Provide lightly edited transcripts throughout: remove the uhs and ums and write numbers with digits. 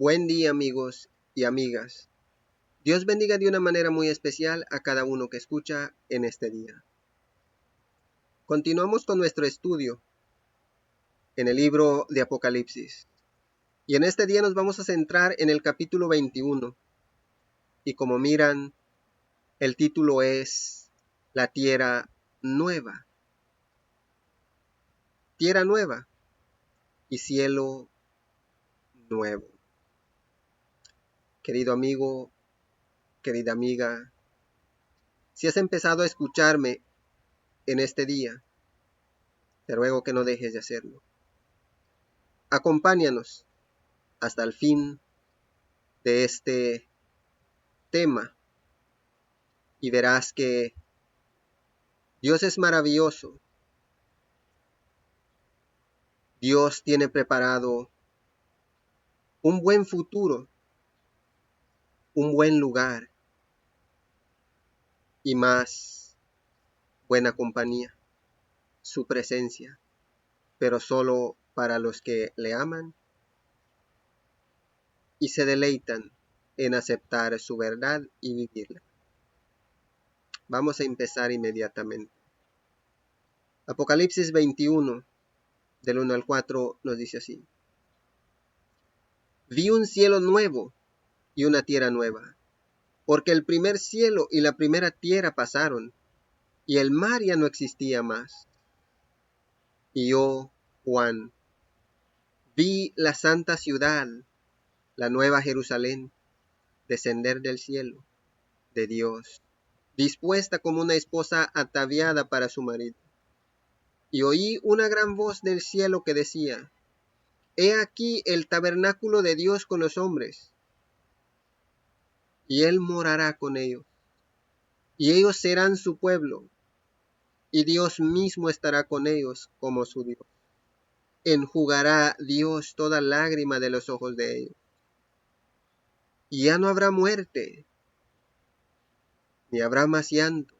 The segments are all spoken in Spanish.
Buen día, amigos y amigas. Dios bendiga de una manera muy especial a cada uno que escucha en este día. Continuamos con nuestro estudio en el libro de Apocalipsis. Y en este día nos vamos a centrar en el capítulo 21. Y como miran, el título es La Tierra Nueva. Tierra nueva y cielo nuevo. Querido amigo, querida amiga, si has empezado a escucharme en este día, te ruego que no dejes de hacerlo. Acompáñanos hasta el fin de este tema y verás que Dios es maravilloso. Dios tiene preparado un buen futuro, un buen lugar y más buena compañía, su presencia, pero solo para los que le aman y se deleitan en aceptar su verdad y vivirla. Vamos a empezar inmediatamente. Apocalipsis 21, del 1 al 4, nos dice así. Vi un cielo nuevo y una tierra nueva, porque el primer cielo y la primera tierra pasaron, y el mar ya no existía más. Y yo, Juan, vi la santa ciudad, la nueva Jerusalén, descender del cielo, de Dios, dispuesta como una esposa ataviada para su marido. Y oí una gran voz del cielo que decía, He aquí el tabernáculo de Dios con los hombres, y Él morará con ellos, y ellos serán su pueblo, y Dios mismo estará con ellos como su Dios. Enjugará Dios toda lágrima de los ojos de ellos. Y ya no habrá muerte, ni habrá más llanto,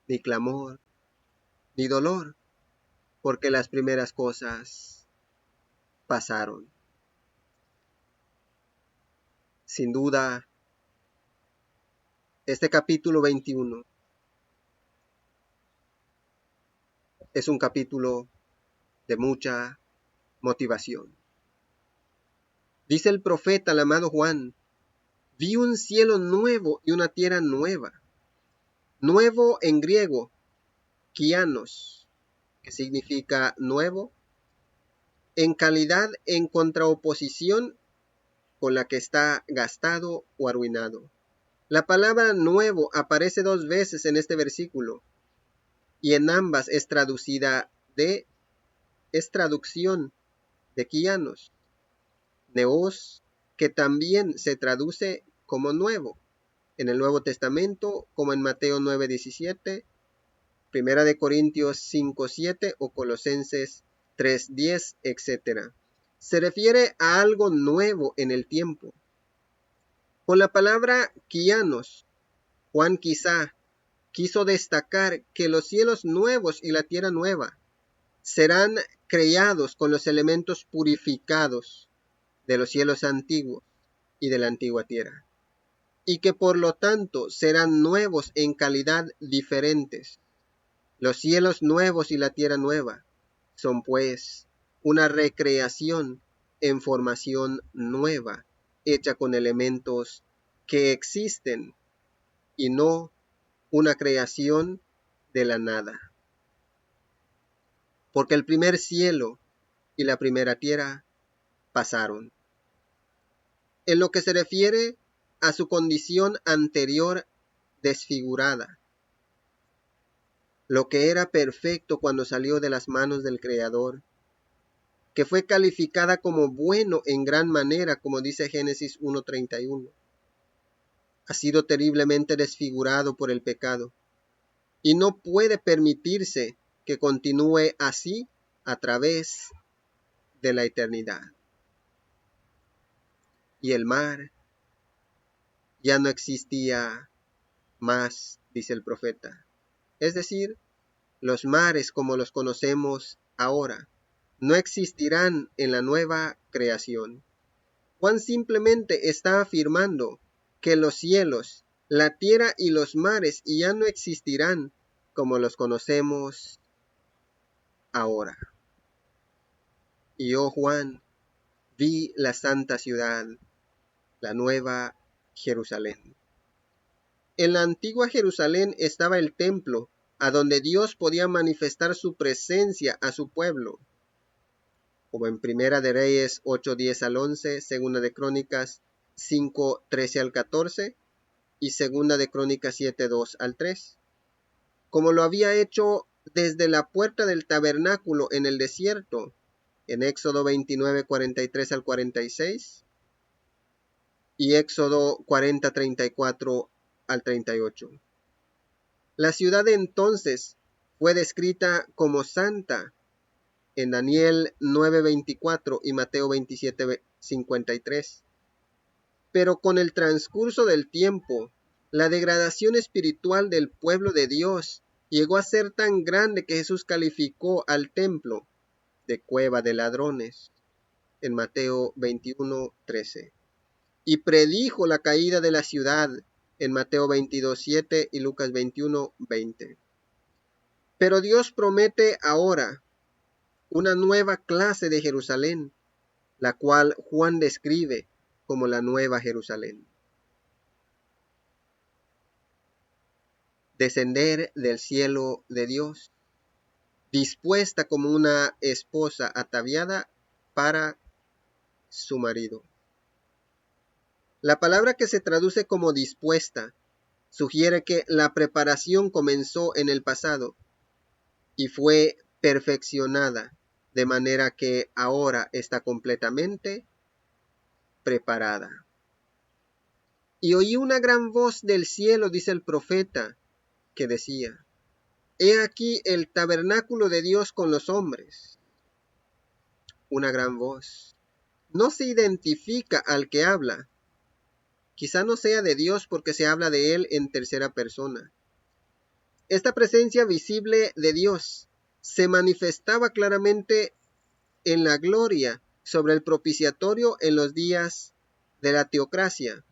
ni clamor, ni dolor, porque las primeras cosas pasaron. Sin duda, este capítulo 21 es un capítulo de mucha motivación. Dice el profeta, el amado Juan, vi un cielo nuevo y una tierra nueva. Nuevo en griego, kianos, que significa nuevo, en calidad en contraoposición con la que está gastado o arruinado. La palabra nuevo aparece 2 veces en este versículo y en ambas es traducción de kianos, neos, que también se traduce como nuevo en el Nuevo Testamento, como en Mateo 9:17, Primera de Corintios 5:7 o Colosenses 3:10, etc. Se refiere a algo nuevo en el tiempo. Con la palabra kianos, Juan quizá quiso destacar que los cielos nuevos y la tierra nueva serán creados con los elementos purificados de los cielos antiguos y de la antigua tierra, y que por lo tanto serán nuevos en calidad diferentes. Los cielos nuevos y la tierra nueva son pues una recreación en formación nueva, hecha con elementos que existen y no una creación de la nada. Porque el primer cielo y la primera tierra pasaron. En lo que se refiere a su condición anterior desfigurada, lo que era perfecto cuando salió de las manos del Creador, que fue calificada como bueno en gran manera, como dice Génesis 1:31, ha sido terriblemente desfigurado por el pecado, y no puede permitirse que continúe así a través de la eternidad. Y el mar ya no existía más, dice el profeta. Es decir, los mares como los conocemos ahora no existirán en la nueva creación. Juan simplemente está afirmando que los cielos, la tierra y los mares ya no existirán como los conocemos ahora. Y yo, Juan, vi la santa ciudad, la nueva Jerusalén. En la antigua Jerusalén estaba el templo, a donde Dios podía manifestar su presencia a su pueblo, como en Primera de Reyes 8:10 al 11, Segunda de Crónicas 5:13 al 14 y Segunda de Crónicas 7:2 al 3, como lo había hecho desde la puerta del tabernáculo en el desierto, en Éxodo 29:43 al 46 y Éxodo 40:34 al 38. La ciudad entonces fue descrita como santa en Daniel 9:24 y Mateo 27:53. Pero con el transcurso del tiempo, la degradación espiritual del pueblo de Dios llegó a ser tan grande que Jesús calificó al templo de cueva de ladrones en Mateo 21:13 y predijo la caída de la ciudad en Mateo 22:7 y Lucas 21:20. Pero Dios promete ahora una nueva clase de Jerusalén, la cual Juan describe como la nueva Jerusalén. Descender del cielo de Dios, dispuesta como una esposa ataviada para su marido. La palabra que se traduce como dispuesta sugiere que la preparación comenzó en el pasado y fue perfeccionada, de manera que ahora está completamente preparada. Y oí una gran voz del cielo, dice el profeta, que decía: He aquí el tabernáculo de Dios con los hombres. Una gran voz. No se identifica al que habla. Quizá no sea de Dios porque se habla de él en tercera persona. Esta presencia visible de Dios se manifestaba claramente en la gloria sobre el propiciatorio en los días de la teocracia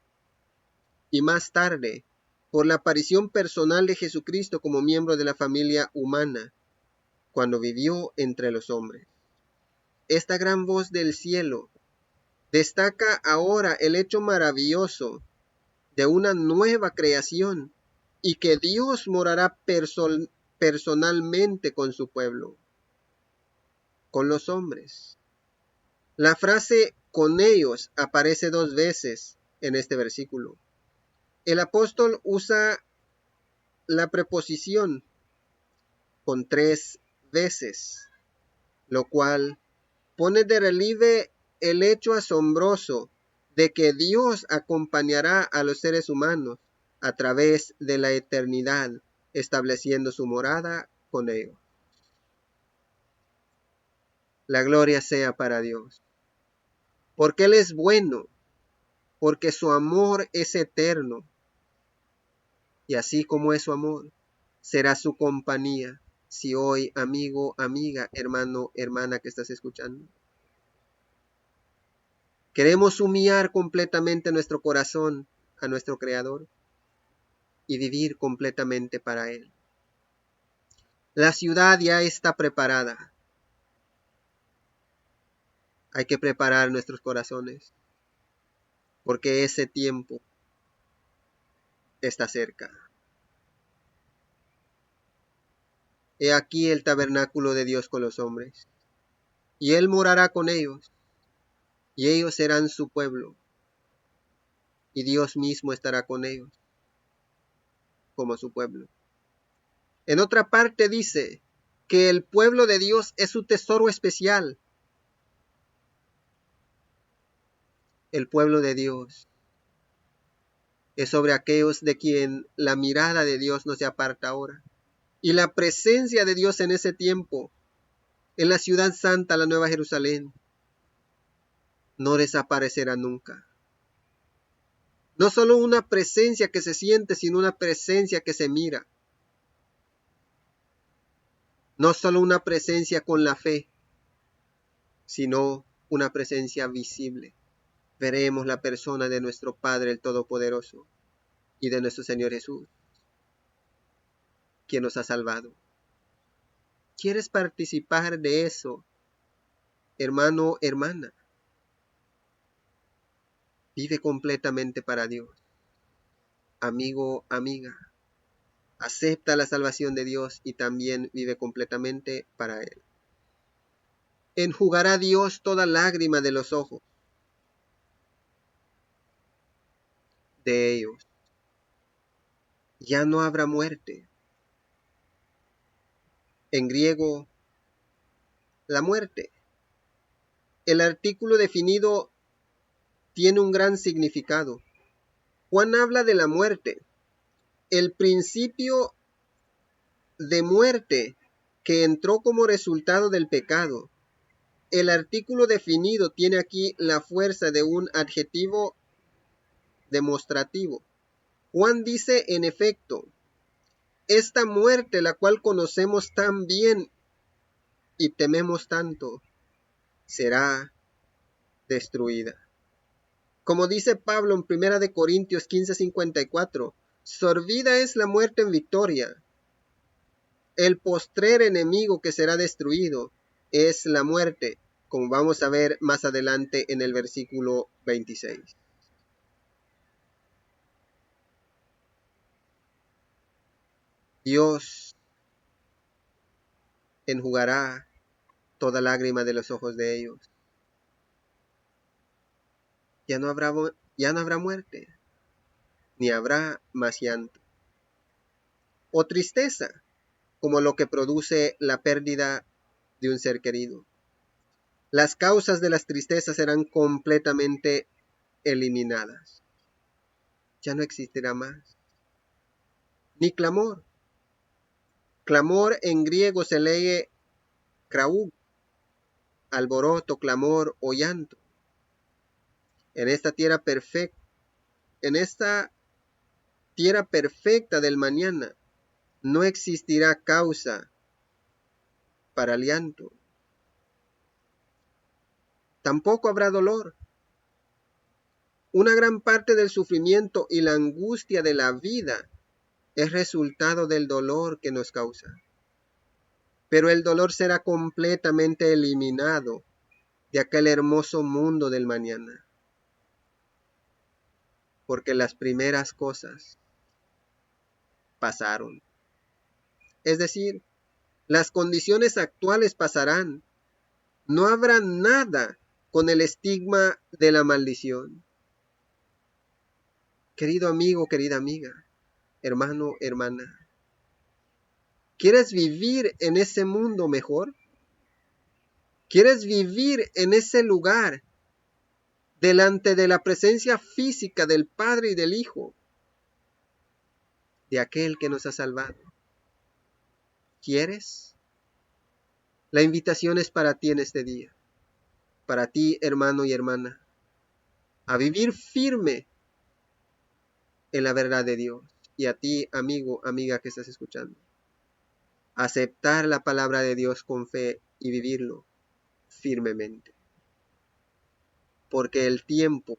y más tarde por la aparición personal de Jesucristo como miembro de la familia humana cuando vivió entre los hombres. Esta gran voz del cielo destaca ahora el hecho maravilloso de una nueva creación y que Dios morará personalmente con su pueblo, con los hombres. La frase con ellos aparece 2 veces en este versículo. El apóstol usa la preposición con 3 veces, lo cual pone de relieve el hecho asombroso de que Dios acompañará a los seres humanos a través de la eternidad, estableciendo su morada con ellos. La gloria sea para Dios, porque Él es bueno, porque su amor es eterno, y así como es su amor, será su compañía. Si hoy, amigo, amiga, hermano, hermana que estás escuchando, queremos humillar completamente nuestro corazón a nuestro Creador y vivir completamente para Él. La ciudad ya está preparada. Hay que preparar nuestros corazones porque ese tiempo está cerca. He aquí el tabernáculo de Dios con los hombres, y Él morará con ellos, y ellos serán su pueblo, y Dios mismo estará con ellos como su pueblo. En otra parte dice que el pueblo de Dios es su tesoro especial. El pueblo de Dios es sobre aquellos de quien la mirada de Dios no se aparta ahora. Y la presencia de Dios en ese tiempo, en la ciudad santa, la Nueva Jerusalén, no desaparecerá nunca. No solo una presencia que se siente, sino una presencia que se mira. No solo una presencia con la fe, sino una presencia visible. veremos la persona de nuestro Padre el Todopoderoso y de nuestro Señor Jesús, quien nos ha salvado. ¿Quieres participar de eso, hermano, hermana? Vive completamente para Dios. Amigo, amiga, acepta la salvación de Dios y también vive completamente para Él. Enjugará Dios toda lágrima de los ojos de ellos. Ya no habrá muerte. En griego, la muerte. El artículo definido tiene un gran significado. Juan habla de la muerte, el principio de muerte que entró como resultado del pecado. El artículo definido tiene aquí la fuerza de un adjetivo demostrativo. Juan dice, en efecto, esta muerte, la cual conocemos tan bien y tememos tanto, será destruida. Como dice Pablo en 1 de Corintios 15:54, sorbida es la muerte en victoria. El postrer enemigo que será destruido es la muerte, como vamos a ver más adelante en el versículo 26. Dios enjugará toda lágrima de los ojos de ellos. Ya no habrá muerte, ni habrá más llanto o tristeza, como lo que produce la pérdida de un ser querido. Las causas de las tristezas serán completamente eliminadas. Ya no existirá más. Ni clamor. Clamor en griego se lee kraú, alboroto, clamor o llanto. En esta tierra perfecta del mañana no existirá causa para el llanto. Tampoco habrá dolor. Una gran parte del sufrimiento y la angustia de la vida es resultado del dolor que nos causa. Pero el dolor será completamente eliminado de aquel hermoso mundo del mañana. Porque las primeras cosas pasaron. Es decir, las condiciones actuales pasarán. No habrá nada con el estigma de la maldición. Querido amigo, querida amiga, hermano, hermana, ¿quieres vivir en ese mundo mejor? ¿Quieres vivir en ese lugar delante de la presencia física del Padre y del Hijo, de aquel que nos ha salvado? ¿Quieres? La invitación es para ti en este día, para ti, hermano y hermana, a vivir firme en la verdad de Dios. Y a ti, amigo, amiga que estás escuchando, aceptar la palabra de Dios con fe y vivirlo firmemente. Porque el tiempo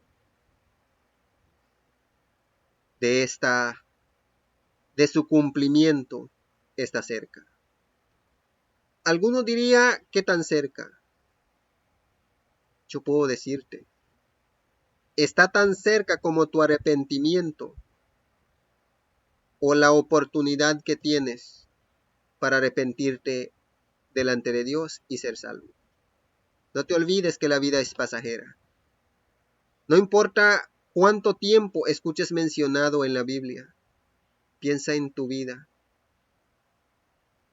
de su cumplimiento está cerca. Alguno diría, ¿qué tan cerca? Yo puedo decirte, está tan cerca como tu arrepentimiento o la oportunidad que tienes para arrepentirte delante de Dios y ser salvo. No te olvides que la vida es pasajera. No importa cuánto tiempo escuches mencionado en la Biblia, piensa en tu vida.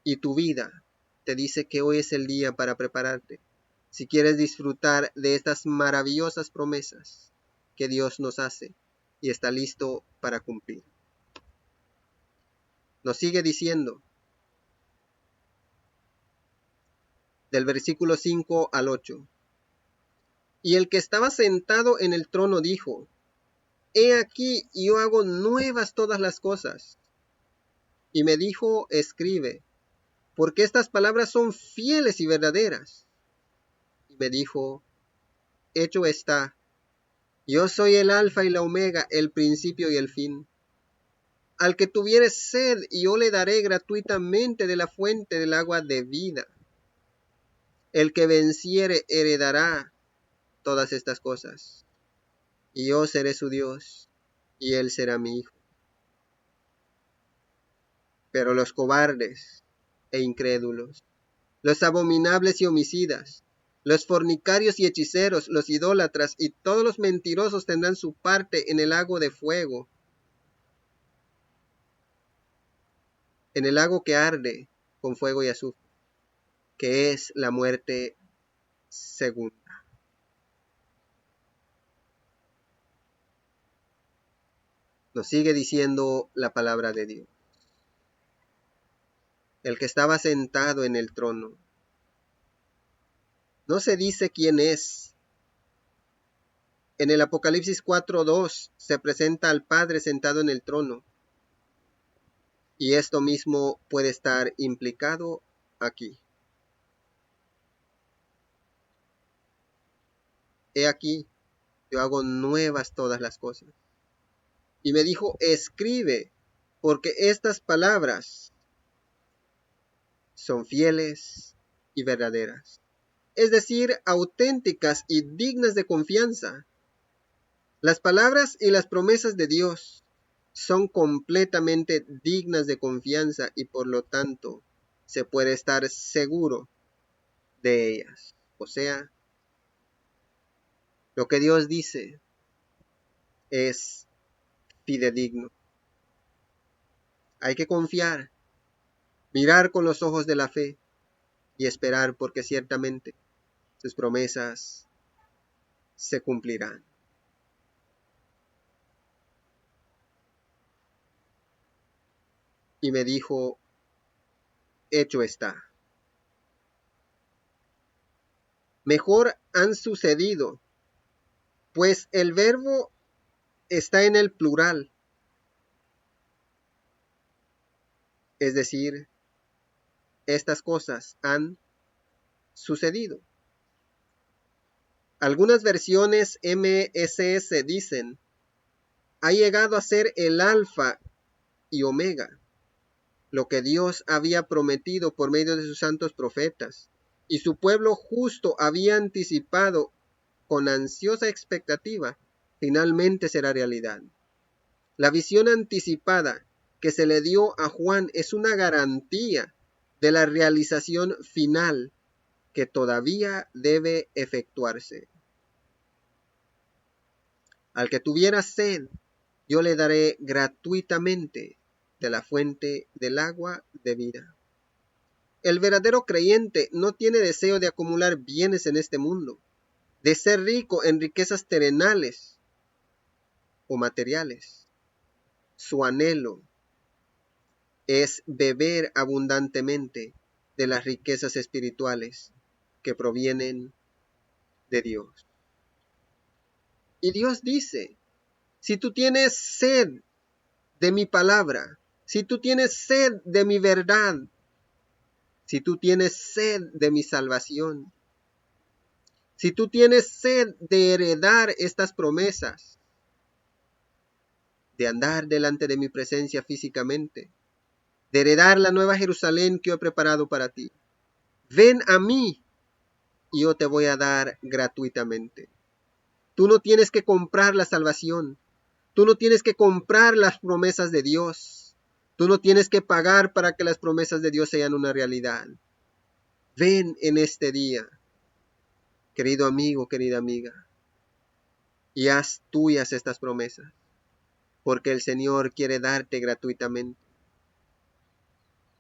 Y tu vida te dice que hoy es el día para prepararte. Si quieres disfrutar de estas maravillosas promesas que Dios nos hace y está listo para cumplir. Nos sigue diciendo del versículo 5 al 8. Y el que estaba sentado en el trono dijo, he aquí yo hago nuevas todas las cosas. Y me dijo, escribe, porque estas palabras son fieles y verdaderas. Y me dijo, hecho está, Yo soy el alfa y la omega, el principio y el fin. Al que tuviere sed, yo le daré gratuitamente de la fuente del agua de vida. El que venciere heredará todas estas cosas, y yo seré su Dios, y él será mi hijo. Pero los cobardes e incrédulos, los abominables y homicidas, los fornicarios y hechiceros, los idólatras y todos los mentirosos tendrán su parte en el lago de fuego, en el lago que arde con fuego y azufre, que es la muerte segunda. Nos sigue diciendo la palabra de Dios. El que estaba sentado en el trono. No se dice quién es. En el Apocalipsis 4:2 se presenta al Padre sentado en el trono. Y esto mismo puede estar implicado aquí. He aquí, yo hago nuevas todas las cosas. Y me dijo, escribe, porque estas palabras son fieles y verdaderas. Es decir, auténticas y dignas de confianza. Las palabras y las promesas de Dios son completamente dignas de confianza y por lo tanto se puede estar seguro de ellas. O sea, lo que Dios dice es fidedigno. Hay que confiar, mirar con los ojos de la fe y esperar porque ciertamente sus promesas se cumplirán. Y me dijo, hecho está. Mejor han sucedido, pues el verbo está en el plural, es decir, estas cosas han sucedido. Algunas versiones MSS dicen, ha llegado a ser el alfa y omega, lo que Dios había prometido por medio de sus santos profetas, y su pueblo justo había anticipado con ansiosa expectativa, finalmente será realidad. La visión anticipada que se le dio a Juan es una garantía de la realización final que todavía debe efectuarse. Al que tuviera sed, yo le daré gratuitamente de la fuente del agua de vida. El verdadero creyente no tiene deseo de acumular bienes en este mundo, de ser rico en riquezas terrenales o materiales. Su anhelo es beber abundantemente de las riquezas espirituales que provienen de Dios. Y Dios dice, si tú tienes sed de mi palabra, si tú tienes sed de mi verdad, si tú tienes sed de mi salvación, si tú tienes sed de heredar estas promesas, de andar delante de mi presencia físicamente, de heredar la nueva Jerusalén que yo he preparado para ti, ven a mí y yo te voy a dar gratuitamente. Tú no tienes que comprar la salvación. Tú no tienes que comprar las promesas de Dios. Tú no tienes que pagar para que las promesas de Dios sean una realidad. Ven en este día, querido amigo, querida amiga, y haz tuyas estas promesas, porque el Señor quiere darte gratuitamente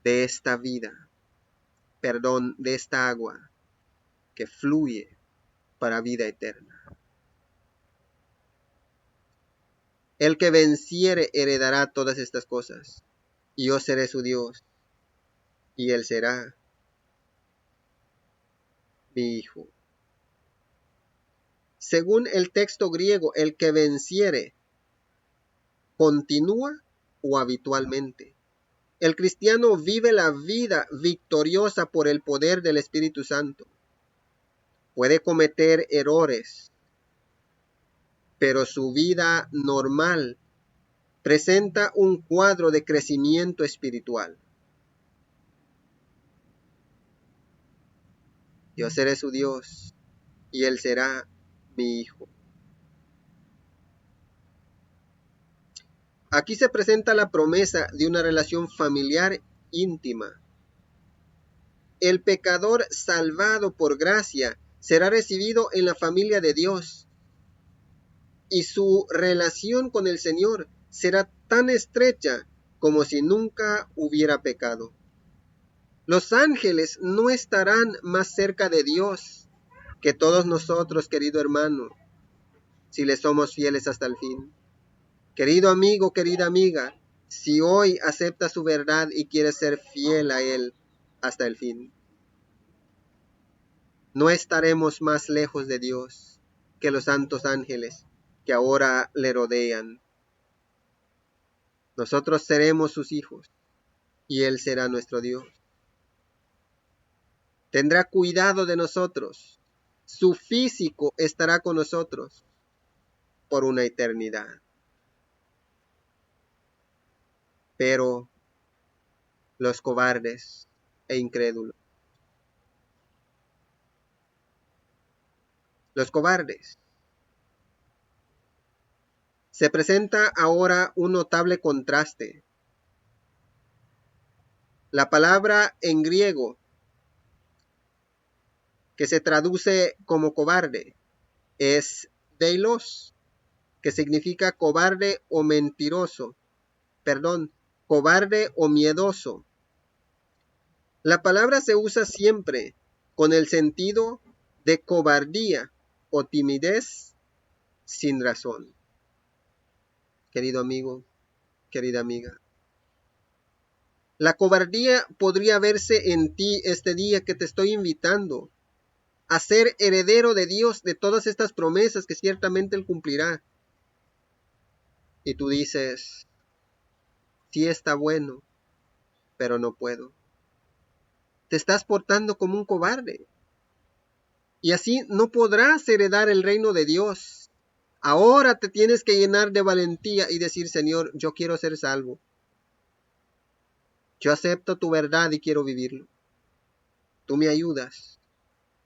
de esta vida, perdón, de esta agua que fluye para vida eterna. El que venciere heredará todas estas cosas, y yo seré su Dios, y él será mi hijo. Según el texto griego, el que venciere continúa o habitualmente. El cristiano vive la vida victoriosa por el poder del Espíritu Santo. Puede cometer errores, pero su vida normal presenta un cuadro de crecimiento espiritual. Yo seré su Dios y él será mi hijo. Aquí se presenta la promesa de una relación familiar íntima. El pecador salvado por gracia será recibido en la familia de Dios y su relación con el Señor será tan estrecha como si nunca hubiera pecado. Los ángeles no estarán más cerca de Dios que todos nosotros, querido hermano, si le somos fieles hasta el fin. Querido amigo, querida amiga, si hoy aceptas su verdad y quieres ser fiel a Él hasta el fin, no estaremos más lejos de Dios que los santos ángeles que ahora le rodean. Nosotros seremos sus hijos y Él será nuestro Dios. Tendrá cuidado de nosotros. Su físico estará con nosotros por una eternidad. Pero los cobardes e incrédulos, los cobardes, se presenta ahora un notable contraste. La palabra en griego que se traduce como cobarde es deilos, que significa cobarde o mentiroso, cobarde o miedoso. La palabra se usa siempre con el sentido de cobardía o timidez sin razón. Querido amigo, querida amiga, la cobardía podría verse en ti este día que te estoy invitando a ser heredero de Dios, de todas estas promesas que ciertamente Él cumplirá. Y tú dices, sí está bueno, pero no puedo. Te estás portando como un cobarde. Y así no podrás heredar el reino de Dios. Ahora te tienes que llenar de valentía y decir, Señor, yo quiero ser salvo. Yo acepto tu verdad y quiero vivirlo. Tú me ayudas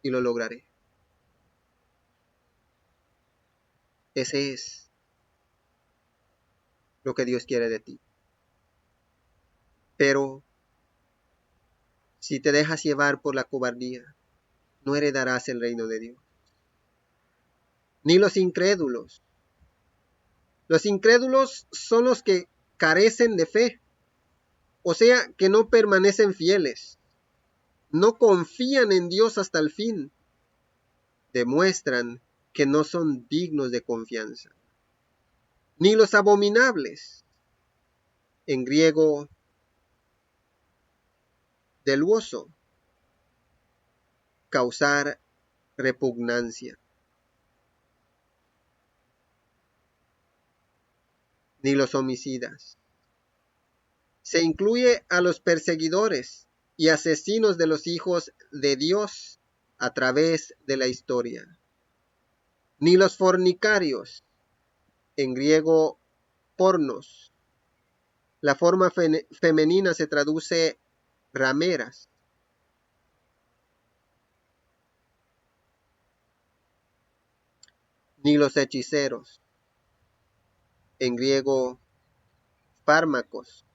y lo lograré. Ese es lo que Dios quiere de ti. Pero si te dejas llevar por la cobardía, no heredarás el reino de Dios. Ni los incrédulos. Los incrédulos son los que carecen de fe, o sea, que no permanecen fieles, no confían en Dios hasta el fin, demuestran que no son dignos de confianza. Ni los abominables, en griego deluoso, causar repugnancia. Ni los homicidas. Se incluye a los perseguidores y asesinos de los hijos de Dios a través de la historia. Ni los fornicarios, en griego pornos. La forma femenina se traduce rameras. Ni los hechiceros, en griego fármacos,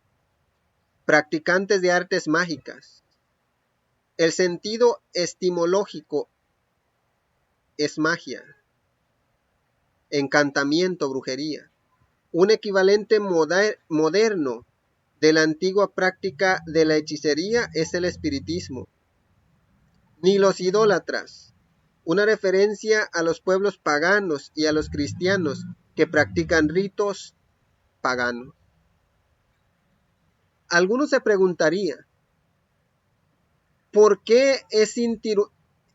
practicantes de artes mágicas. El sentido etimológico es magia, encantamiento, brujería. Un equivalente moderno de la antigua práctica de la hechicería es el espiritismo. Ni los idólatras, una referencia a los pueblos paganos y a los cristianos que practican ritos paganos. Algunos se preguntarían, ¿por qué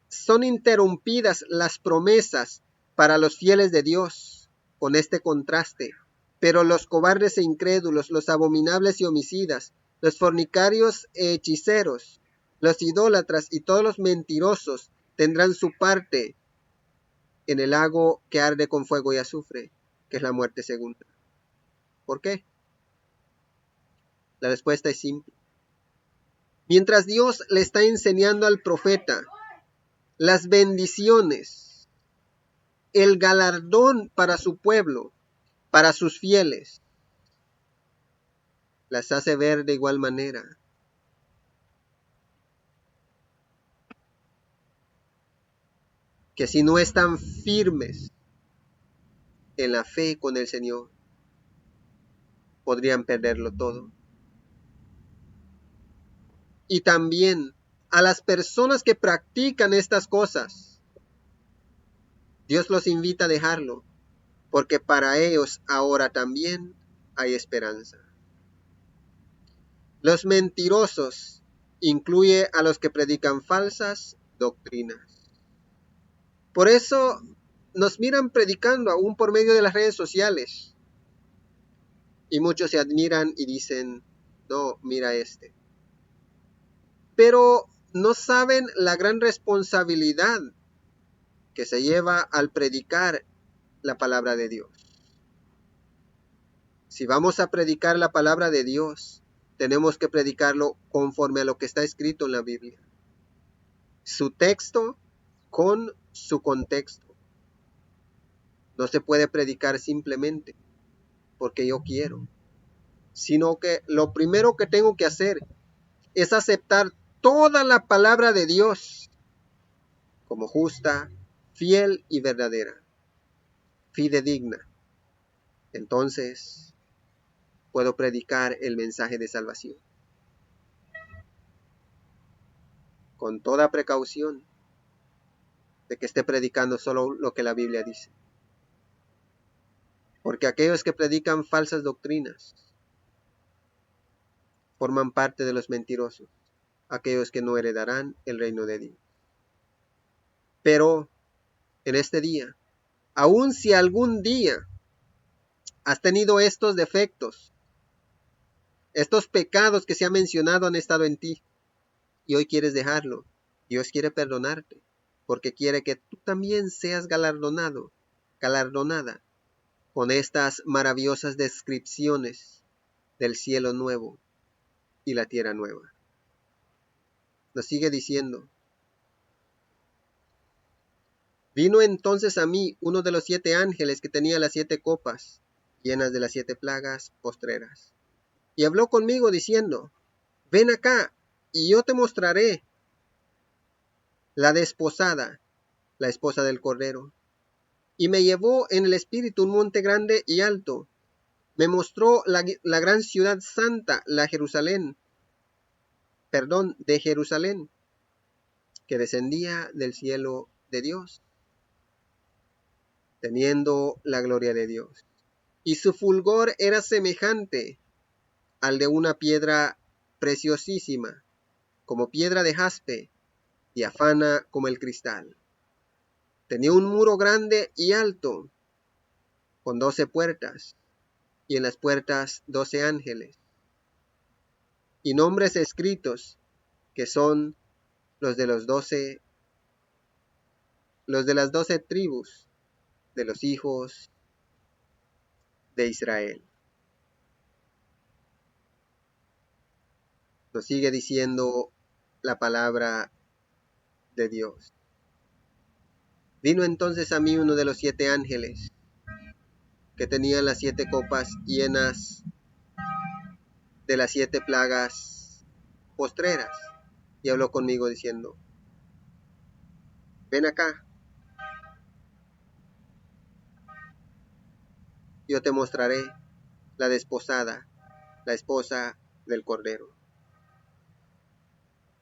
son interrumpidas las promesas para los fieles de Dios con este contraste? Pero los cobardes e incrédulos, los abominables y homicidas, los fornicarios e hechiceros, los idólatras y todos los mentirosos tendrán su parte en el lago que arde con fuego y azufre, que es la muerte segunda. ¿Por qué? La respuesta es simple. Mientras Dios le está enseñando al profeta las bendiciones, el galardón para su pueblo, para sus fieles, las hace ver de igual manera. Que si no están firmes en la fe con el Señor, podrían perderlo todo. Y también a las personas que practican estas cosas, Dios los invita a dejarlo, porque para ellos ahora también hay esperanza. Los mentirosos incluye a los que predican falsas doctrinas. Por eso nos miran predicando aún por medio de las redes sociales. Y muchos se admiran y dicen, no, mira este. Pero no saben la gran responsabilidad que se lleva al predicar la palabra de Dios. Si vamos a predicar la palabra de Dios, tenemos que predicarlo conforme a lo que está escrito en la Biblia. Su texto con su contexto. No se puede predicar simplemente porque yo quiero, sino que lo primero que tengo que hacer es aceptar toda la palabra de Dios como justa, fiel y verdadera, fidedigna. Entonces puedo predicar el mensaje de salvación con toda precaución de que esté predicando solo lo que la Biblia dice. Porque aquellos que predican falsas doctrinas forman parte de los mentirosos, aquellos que no heredarán el reino de Dios. Pero en este día, aun si algún día has tenido estos defectos, estos pecados que se ha mencionado han estado en ti, y hoy quieres dejarlo, Dios quiere perdonarte, porque quiere que tú también seas galardonado, galardonada con estas maravillosas descripciones del cielo nuevo y la tierra nueva. Nos sigue diciendo, vino entonces a mí uno de los 7 ángeles que tenía las 7 copas, llenas de las 7 plagas postreras, y habló conmigo diciendo, ven acá, y yo te mostraré la desposada, la esposa del Cordero. Y me llevó en el espíritu un monte grande y alto. Me mostró la gran ciudad santa, de Jerusalén, que descendía del cielo de Dios, teniendo la gloria de Dios. Y su fulgor era semejante al de una piedra preciosísima, como piedra de jaspe, diafana como el cristal. Tenía un muro grande y alto, con 12 puertas, y en las puertas 12 ángeles, y nombres escritos, que son los de las 12 tribus de los hijos de Israel. Nos sigue diciendo la palabra de Dios. Vino entonces a mí uno de los 7 ángeles, que tenía las 7 copas llenas de las 7 plagas postreras, y habló conmigo diciendo, ven acá, yo te mostraré la desposada, la esposa del Cordero.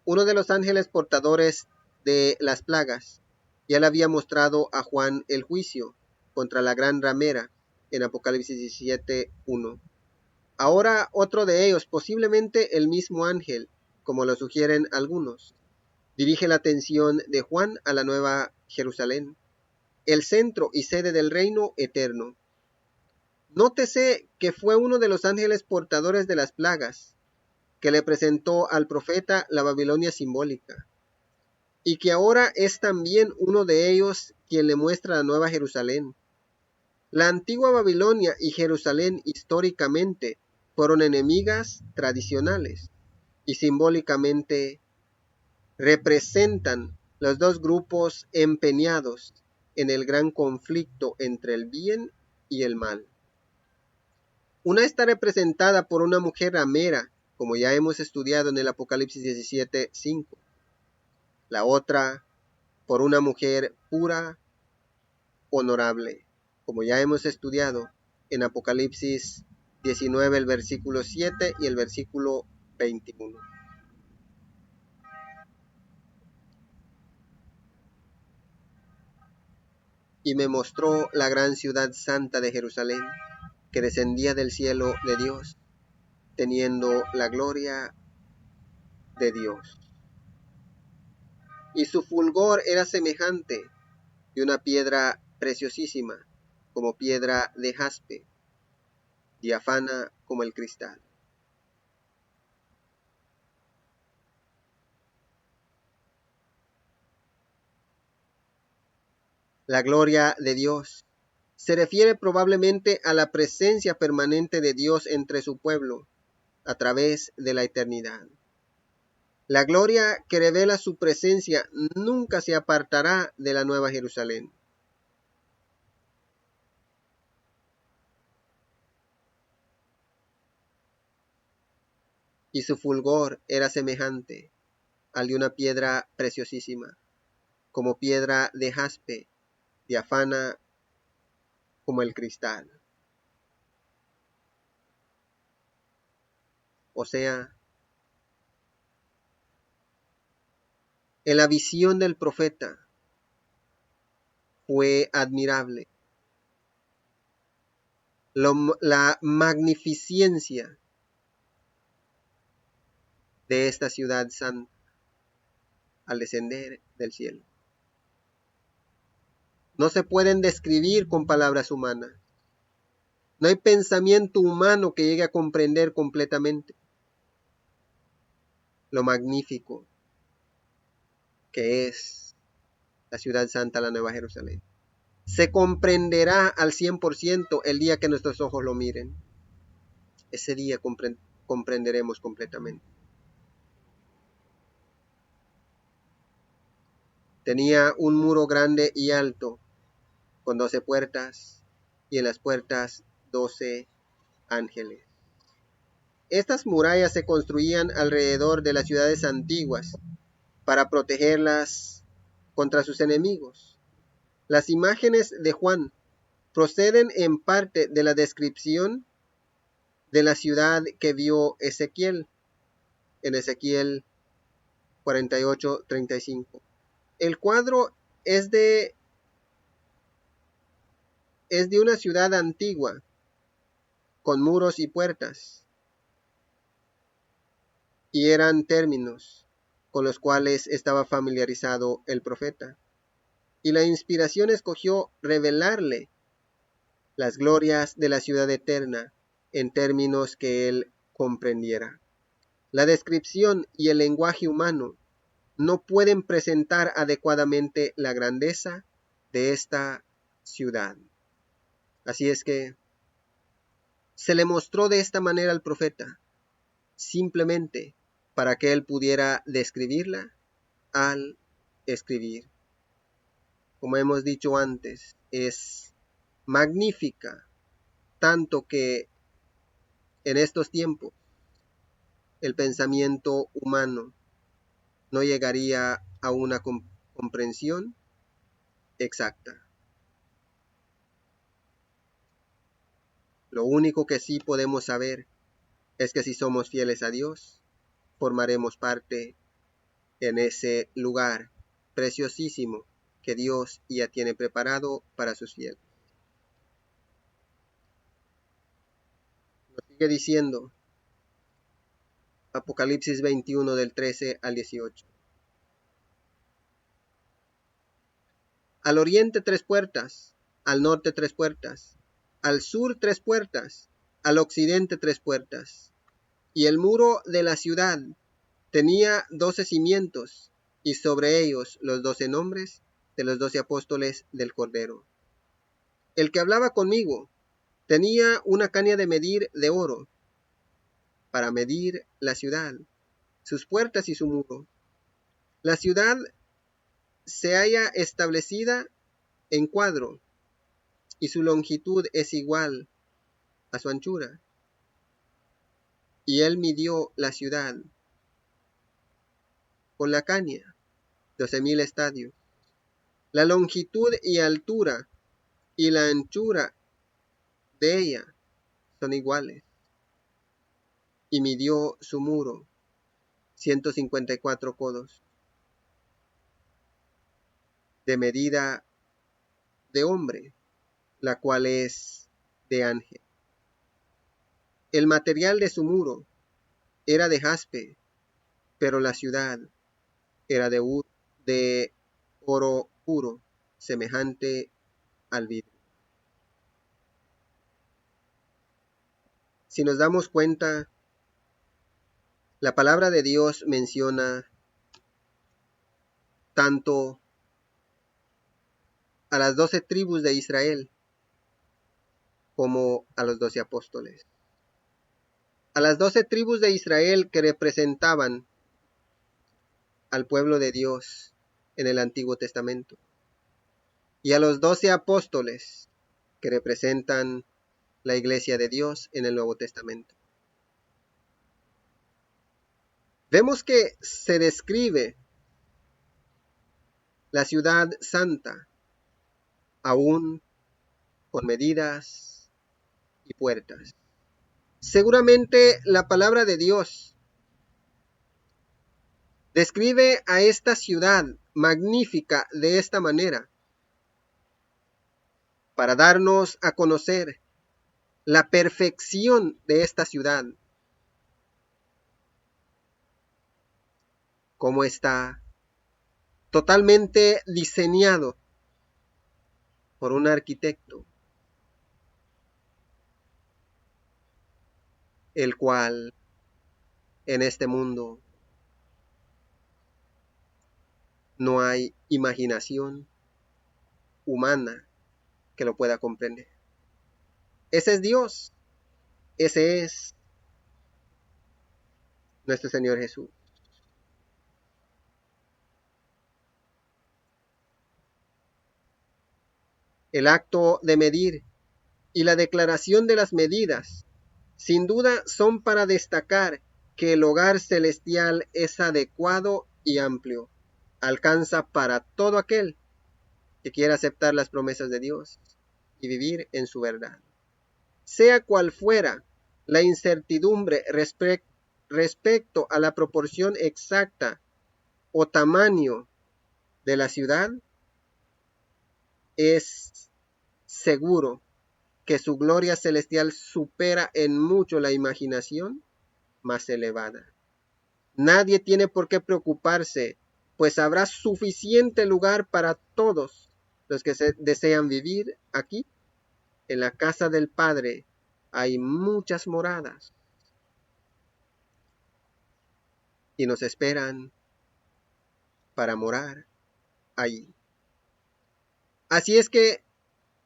Uno de los ángeles portadores de las plagas ya le había mostrado a Juan el juicio contra la gran ramera en Apocalipsis 17:1. Ahora otro de ellos, posiblemente el mismo ángel, como lo sugieren algunos, dirige la atención de Juan a la nueva Jerusalén, el centro y sede del reino eterno. Nótese que fue uno de los ángeles portadores de las plagas que le presentó al profeta la Babilonia simbólica, y que ahora es también uno de ellos quien le muestra la Nueva Jerusalén. La antigua Babilonia y Jerusalén históricamente fueron enemigas tradicionales y simbólicamente representan los dos grupos empeñados en el gran conflicto entre el bien y el mal. Una está representada por una mujer ramera, como ya hemos estudiado en el Apocalipsis 17:5. La otra por una mujer pura, honorable, como ya hemos estudiado en Apocalipsis 19, el versículo 7 y el versículo 21. Y me mostró la gran ciudad santa de Jerusalén, que descendía del cielo de Dios, teniendo la gloria de Dios. Y su fulgor era semejante de una piedra preciosísima, como piedra de jaspe, diáfana como el cristal. La gloria de Dios se refiere probablemente a la presencia permanente de Dios entre su pueblo a través de la eternidad. La gloria que revela su presencia nunca se apartará de la Nueva Jerusalén. Y su fulgor era semejante al de una piedra preciosísima, como piedra de jaspe, diáfana como el cristal. O sea, en la visión del profeta fue admirable la magnificencia de esta ciudad santa al descender del cielo. No se pueden describir con palabras humanas. No hay pensamiento humano que llegue a comprender completamente lo magnífico que es la ciudad santa, la Nueva Jerusalén. Se comprenderá al 100% el día que nuestros ojos lo miren. Ese día comprenderemos completamente. Tenía un muro grande y alto, con 12 puertas, y en las puertas 12 ángeles. Estas murallas se construían alrededor de las ciudades antiguas para protegerlas contra sus enemigos. Las imágenes de Juan proceden en parte de la descripción de la ciudad que vio Ezequiel en Ezequiel 48:35. El cuadro es de una ciudad antigua con muros y puertas, y eran términos con los cuales estaba familiarizado el profeta. Y la inspiración escogió revelarle las glorias de la ciudad eterna en términos que él comprendiera. La descripción y el lenguaje humano no pueden presentar adecuadamente la grandeza de esta ciudad. Así es que se le mostró de esta manera al profeta, simplemente para que él pudiera describirla al escribir. Como hemos dicho antes, es magnífica, tanto que en estos tiempos el pensamiento humano no llegaría a una comprensión exacta. Lo único que sí podemos saber es que si somos fieles a Dios, formaremos parte en ese lugar preciosísimo que Dios ya tiene preparado para sus fieles. Nos sigue diciendo Apocalipsis 21 del 13 al 18. Al oriente 3 puertas, al norte 3 puertas, al sur 3 puertas, al occidente 3 puertas. Y el muro de la ciudad tenía 12 cimientos, y sobre ellos los 12 nombres de los 12 apóstoles del Cordero. El que hablaba conmigo tenía una caña de medir de oro para medir la ciudad, sus puertas y su muro. La ciudad se halla establecida en cuadro y su longitud es igual a su anchura. Y él midió la ciudad con la caña, 12,000 estadios. La longitud y altura y la anchura de ella son iguales. Y midió su muro, 154 codos, de medida de hombre, la cual es de ángel. El material de su muro era de jaspe, pero la ciudad era de oro puro, semejante al vidrio. Si nos damos cuenta, la palabra de Dios menciona tanto a las 12 tribus de Israel como a los 12 apóstoles. A las 12 tribus de Israel que representaban al pueblo de Dios en el Antiguo Testamento, y a los 12 apóstoles que representan la iglesia de Dios en el Nuevo Testamento. Vemos que se describe la ciudad santa, aún con medidas y puertas. Seguramente la palabra de Dios describe a esta ciudad magnífica de esta manera, para darnos a conocer la perfección de esta ciudad, cómo está totalmente diseñado por un arquitecto, el cual en este mundo no hay imaginación humana que lo pueda comprender. Ese es Dios, ese es nuestro Señor Jesús. El acto de medir y la declaración de las medidas, sin duda, son para destacar que el hogar celestial es adecuado y amplio. Alcanza para todo aquel que quiera aceptar las promesas de Dios y vivir en su verdad. Sea cual fuera la incertidumbre respecto a la proporción exacta o tamaño de la ciudad, es seguro que su gloria celestial supera en mucho la imaginación más elevada. Nadie tiene por qué preocuparse, pues habrá suficiente lugar para todos los que desean vivir aquí. En la casa del Padre hay muchas moradas y nos esperan para morar allí. Así es que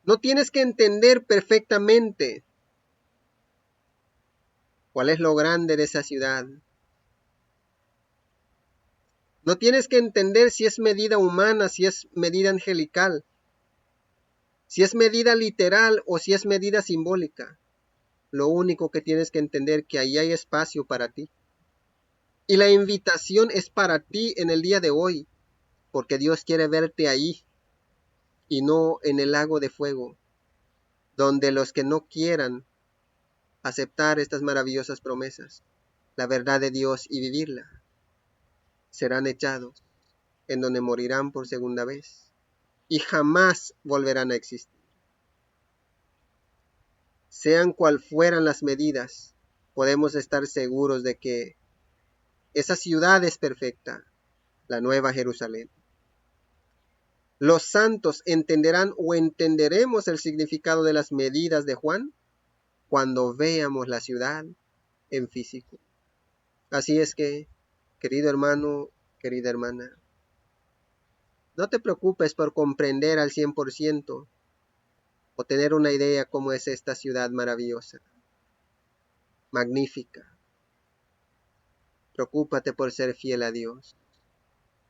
no tienes que entender perfectamente cuál es lo grande de esa ciudad. No tienes que entender si es medida humana, si es medida angelical, si es medida literal o si es medida simbólica. Lo único que tienes que entender es que ahí hay espacio para ti. Y la invitación es para ti en el día de hoy, porque Dios quiere verte ahí y no en el lago de fuego, donde los que no quieran aceptar estas maravillosas promesas, la verdad de Dios y vivirla, serán echados, en donde morirán por segunda vez y jamás volverán a existir. Sean cual fueran las medidas, podemos estar seguros de que esa ciudad es perfecta, la Nueva Jerusalén. Los santos entenderán o entenderemos el significado de las medidas de Juan cuando veamos la ciudad en físico. Así es que, querido hermano, querida hermana, No te preocupes por comprender al 100% o tener una idea cómo es esta ciudad maravillosa, magnífica. Preocúpate por ser fiel a Dios,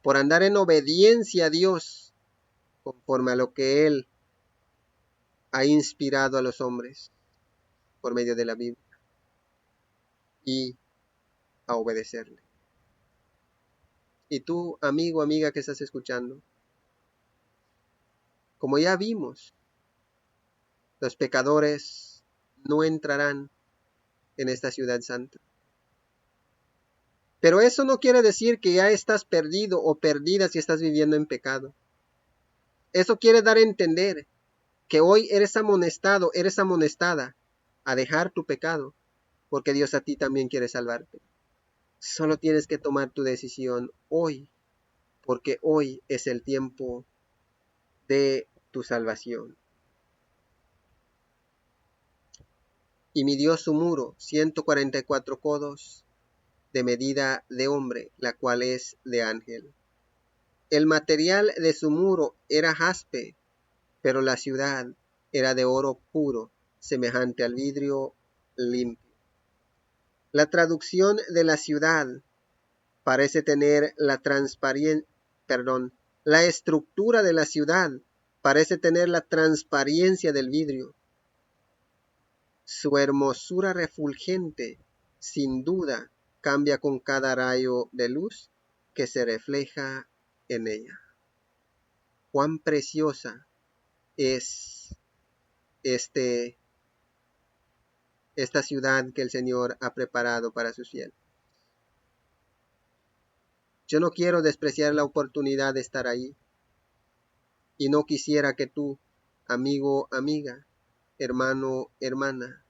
por andar en obediencia a Dios, conforme a lo que Él ha inspirado a los hombres por medio de la Biblia, y a obedecerle. Y tú, amigo, amiga que estás escuchando, como ya vimos, los pecadores no entrarán en esta ciudad santa. Pero eso no quiere decir que ya estás perdido o perdida si estás viviendo en pecado. Eso quiere dar a entender que hoy eres amonestado, eres amonestada a dejar tu pecado, porque Dios a ti también quiere salvarte. Solo tienes que tomar tu decisión hoy, porque hoy es el tiempo de tu salvación. Y midió su muro 144 codos de medida de hombre, la cual es de ángel. El material de su muro era jaspe, pero la ciudad era de oro puro, semejante al vidrio limpio. La traducción de la ciudad parece tener la estructura de la ciudad parece tener la transparencia del vidrio. Su hermosura refulgente, sin duda, cambia con cada rayo de luz que se refleja en ella. Cuán preciosa es esta ciudad que el Señor ha preparado para sus fieles. Yo no quiero despreciar la oportunidad de estar ahí, y no quisiera que tú, amigo, amiga, hermano, hermana,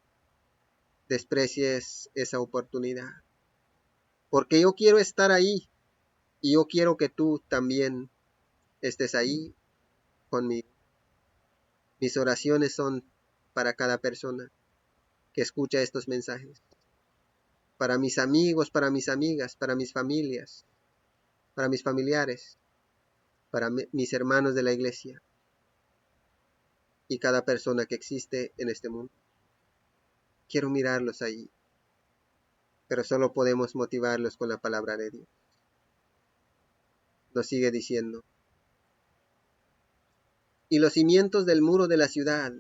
desprecies esa oportunidad. Porque yo quiero estar ahí, y yo quiero que tú también estés ahí conmigo. Mis oraciones son para cada persona que escucha estos mensajes, para mis amigos, para mis amigas, para mis familias, para mis familiares, para mis hermanos de la iglesia y cada persona que existe en este mundo. Quiero mirarlos ahí, pero solo podemos motivarlos con la palabra de Dios. Nos sigue diciendo: y los cimientos del muro de la ciudad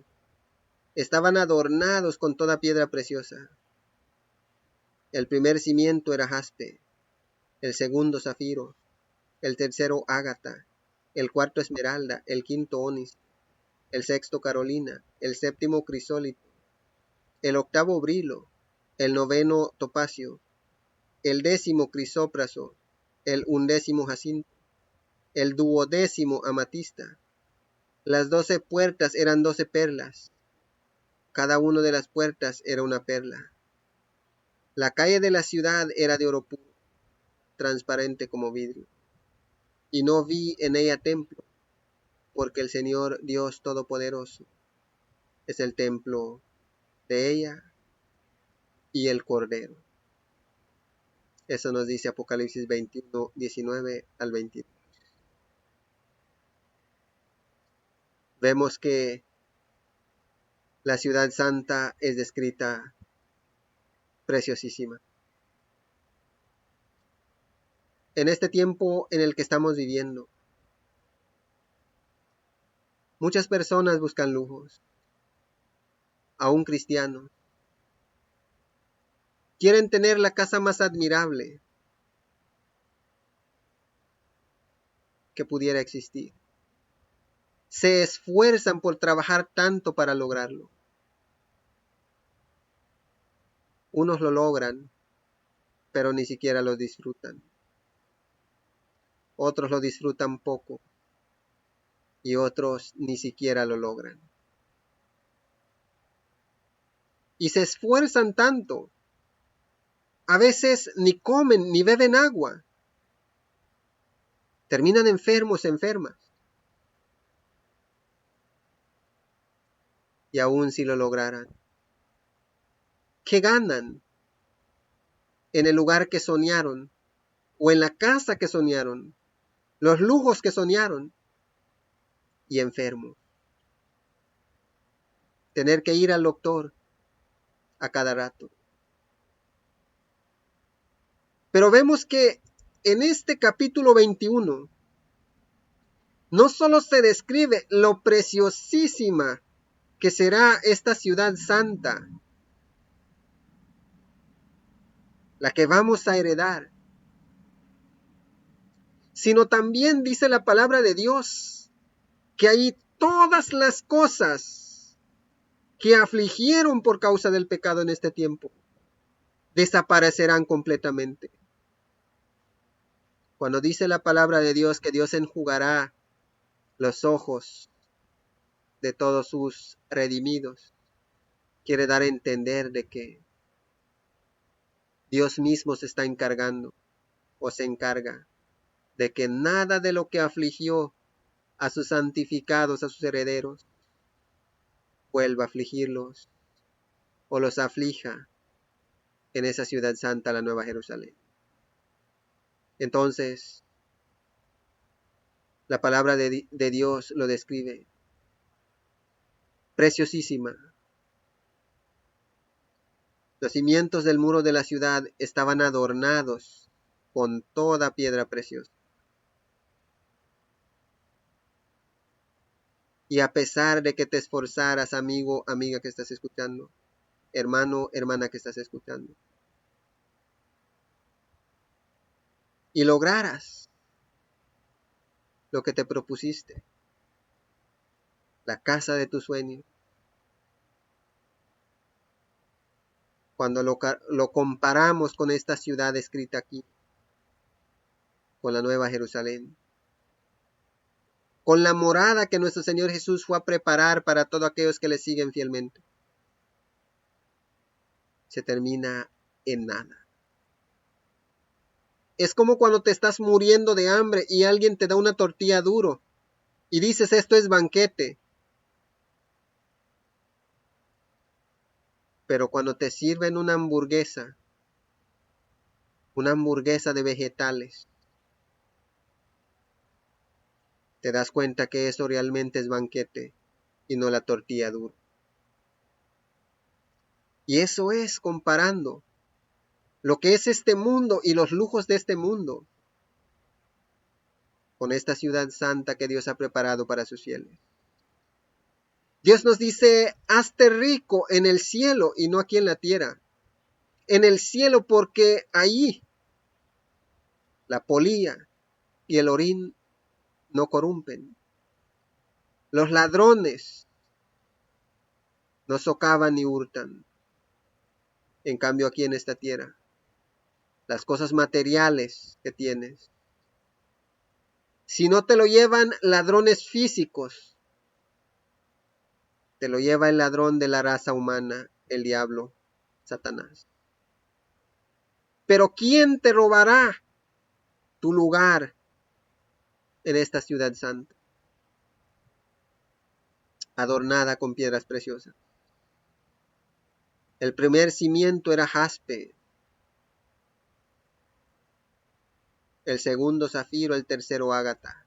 estaban adornados con toda piedra preciosa. El primer cimiento era jaspe, el segundo zafiro, el tercero ágata, el cuarto esmeralda, el quinto onis, el sexto carolina, el séptimo crisólito, el octavo brilo, el noveno topacio, el décimo crisópraso, el undécimo jacinto, el duodécimo amatista. Las 12 puertas eran 12 perlas, cada una de las puertas era una perla. La calle de la ciudad era de oro puro, transparente como vidrio, y no vi en ella templo, porque el Señor Dios Todopoderoso es el templo de ella y el Cordero. Eso nos dice Apocalipsis 21, 19 al 22. Vemos que la ciudad santa es descrita preciosísima. En este tiempo en el que estamos viviendo, muchas personas buscan lujos, aún cristianos. Quieren tener la casa más admirable que pudiera existir. Se esfuerzan por trabajar tanto para lograrlo. Unos lo logran, pero ni siquiera lo disfrutan. Otros lo disfrutan poco y otros ni siquiera lo logran. Y se esfuerzan tanto. A veces ni comen ni beben agua. Terminan enfermos, enfermas. Y aún si lo lograran, ¿qué ganan en el lugar que soñaron o en la casa que soñaron? Los lujos que soñaron. y enfermos. Tener que ir al doctor a cada rato. Pero vemos que en este capítulo 21 no solo se describe lo preciosísima que será esta ciudad santa, la que vamos a heredar, sino también dice la palabra de Dios que ahí todas las cosas que afligieron por causa del pecado en este tiempo desaparecerán completamente. Cuando dice la palabra de Dios que Dios enjugará los ojos de todos sus redimidos, quiere dar a entender de que Dios mismo se está encargando o se encarga de que nada de lo que afligió a sus santificados, a sus herederos, vuelva a afligirlos o los aflija en esa ciudad santa, la Nueva Jerusalén. Entonces, la palabra de Dios lo describe. Preciosísima. Los cimientos del muro de la ciudad estaban adornados con toda piedra preciosa. Y a pesar de que te esforzaras, amigo, amiga que estás escuchando, hermano, hermana que estás escuchando, y lograras lo que te propusiste, la casa de tus sueños, cuando lo comparamos con esta ciudad escrita aquí, con la Nueva Jerusalén, con la morada que nuestro Señor Jesús fue a preparar para todos aquellos que le siguen fielmente, se termina en nada. Es como cuando te estás muriendo de hambre y alguien te da una tortilla duro y dices esto es banquete. Pero cuando te sirven una hamburguesa de vegetales, te das cuenta que eso realmente es banquete y no la tortilla dura. Y eso es comparando lo que es este mundo y los lujos de este mundo con esta ciudad santa que Dios ha preparado para sus fieles. Dios nos dice, hazte rico en el cielo y no aquí en la tierra. En el cielo porque ahí la polía y el orín no corrompen. Los ladrones no socavan ni hurtan. En cambio aquí en esta tierra, las cosas materiales que tienes, si no te lo llevan ladrones físicos, te lo lleva el ladrón de la raza humana, el diablo, Satanás. Pero ¿quién te robará tu lugar en esta ciudad santa, adornada con piedras preciosas? El primer cimiento era jaspe, el segundo zafiro, el tercero ágata,